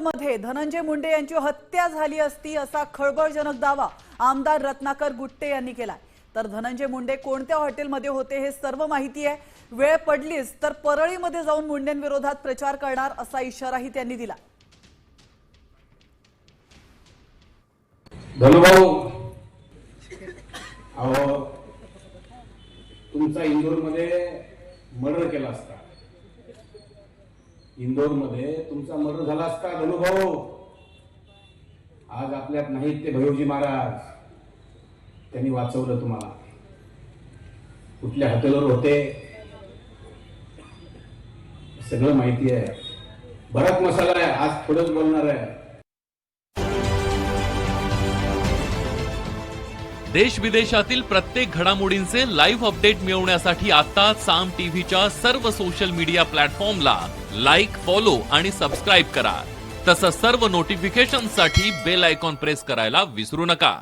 इंदोरमध्ये धनंजय मुंडे यांची हत्या झाली असती असा खळबळजनक दावा आमदार रत्नाकर गुट्टे यांनी केलाय। तर धनंजय मुंडे कोणत्या हॉटेलमध्ये होते हे सर्व माहिती आहे। वेळ पडलीच तर परळीमध्ये जाऊन मुंडेंविरोधात प्रचार करणार असा इशाराही त्यांनी दिला। धनुभाऊ, अहो तुमचा इंदोरमध्ये मर्डर केला असता, इंदोरमध्ये तुमचा मर्डर झाला असता धनुभाऊ। आज आपल्यात नाहीत ते भैरवजी महाराज, त्यांनी वाचवलं तुम्हाला। कुठल्या हॉटेलवर होते सगळं माहिती आहे। बराच मसाला आहे, आज थोडंच बोलणार आहे। देश विदेशातील प्रत्येक घडामोडींचे लाईव्ह अपडेट मिळवण्यासाठी आता साम टीव्हीच्या सर्व सोशल मीडिया प्लॅटफॉर्मला लाईक, फॉलो आणि सबस्क्राईब करा। तसंच सर्व नोटिफिकेशनसाठी बेल आयकॉन प्रेस करायला विसरू नका।